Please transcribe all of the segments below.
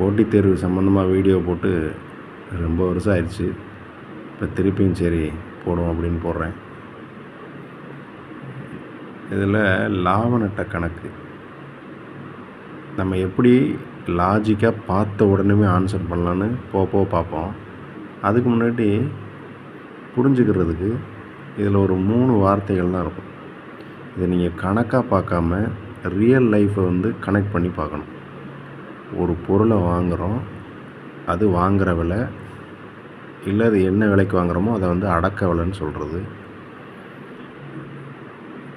போட்டித் தேர்வு சம்மந்தமாக வீடியோ போட்டு ரொம்ப வருஷம் ஆயிடுச்சு. இப்போ திருப்பியும் சரி போடுவோம் அப்படின்னு போடுறேன். இதில் லாப நட்ட கணக்கு நம்ம எப்படி லாஜிக்காக பார்த்த உடனே ஆன்சர் பண்ணலான்னு போக பார்ப்போம். அதுக்கு முன்னாடி புரிஞ்சுக்கிறதுக்கு இதில் ஒரு 3 வார்த்தைகள் தான் இருக்கும். இதை நீங்கள் கணக்காக பார்க்காம ரியல் லைஃப்பை கனெக்ட் பண்ணி பார்க்கணும். ஒரு பொருளை வாங்குகிறோம், அது வாங்குகிற விலை, இல்லை அது என்ன விலைக்கு வாங்குகிறோமோ அதை அடக்க விலைன்னு சொல்கிறது.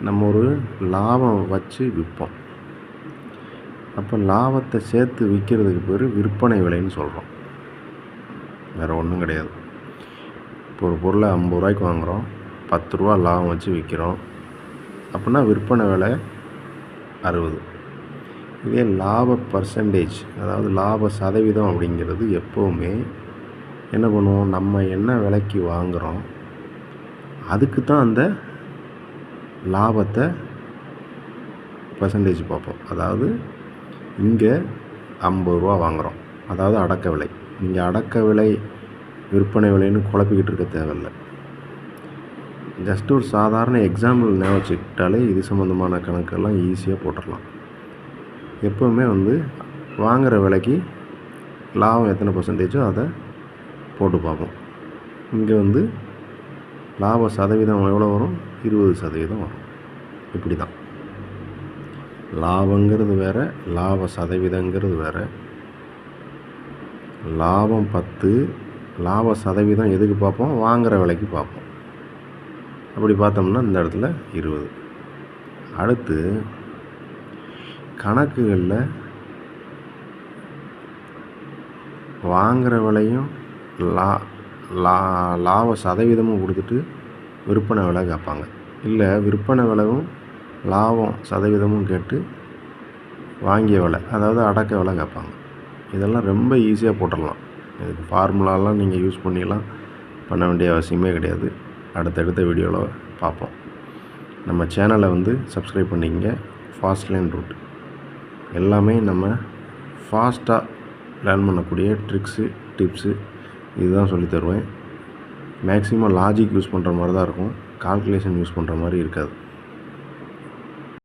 நம்ம ஒரு லாபம் வச்சு விற்போம். அப்போ லாபத்தை சேர்த்து விற்கிறதுக்கு பேர் விற்பனை விலைன்னு சொல்கிறோம். வேறு ஒன்றும் கிடையாது. இப்போ ஒரு பொருளை 50 ரூபாய்க்கு வாங்குகிறோம், 10 ரூபா லாபம் வச்சு விற்கிறோம் அப்படின்னா விற்பனை விலை 60. இதே லாப பர்சன்டேஜ், அதாவது லாப சதவீதம் அப்படிங்கிறது எப்போவுமே என்ன பண்ணுவோம், நம்ம என்ன விலைக்கு வாங்குகிறோம் அதுக்கு தான் அந்த லாபத்தை பர்சன்டேஜ் பார்ப்போம். அதாவது இங்கே 50 ரூபா வாங்குகிறோம், அதாவது அடக்க விலை. நீங்கள் அடக்க விலை விற்பனை விலைன்னு குழப்பிக்கிட்டு இருக்க தேவையில்லை. ஜஸ்ட் ஒரு சாதாரண எக்ஸாம்பிள் ஞாபகம் வச்சுக்கிட்டாலே இது சம்மந்தமான கணக்கெல்லாம் ஈஸியாக போட்டுடலாம். எப்போவுமே வாங்குகிற விலைக்கு லாபம் எத்தனை பர்சன்டேஜோ அதை போட்டு பார்ப்போம். இங்கே லாப சதவீதம் எவ்வளோ வரும், 20% வரும். இப்படி தான் லாபங்கிறது வேறு, லாப சதவீதங்கிறது வேறு. லாபம் 10, லாப சதவீதம் எதுக்கு பார்ப்போம், வாங்குகிற விலைக்கு பார்ப்போம். அப்படி பார்த்தோம்னா இந்த இடத்துல 20. அடுத்து கணக்குகளில் வாங்குகிற விலையும் லாப சதவீதமும் கொடுத்துட்டு விற்பனை விலை கேட்பாங்க. இல்லை விற்பனை விலையும் லாபம் சதவீதமும் கேட்டு வாங்கிய விலை, அதாவது அடக்க விலை கேட்பாங்க. இதெல்லாம் ரொம்ப ஈஸியாக போட்டுடலாம். இதுக்கு ஃபார்முலாலாம் நீங்கள் யூஸ் பண்ணிலாம் பண்ண வேண்டிய அவசியமே கிடையாது. அடுத்தடுத்த வீடியோவில் பார்ப்போம். நம்ம சேனலை சப்ஸ்கிரைப் பண்ணிக்கங்க. ஃபாஸ்ட் லேர்ன் ரூட் எல்லாமே நம்ம ஃபாஸ்ட்டாக லேர்ன் பண்ணக்கூடிய ட்ரிக்ஸு, டிப்ஸு இதுதான் சொல்லித் தருவேன். மேக்ஸிமம் லாஜிக் யூஸ் பண்ணுற மாதிரி தான் இருக்கும், கால்குலேஷன் யூஸ் பண்ணுற மாதிரி இருக்காது.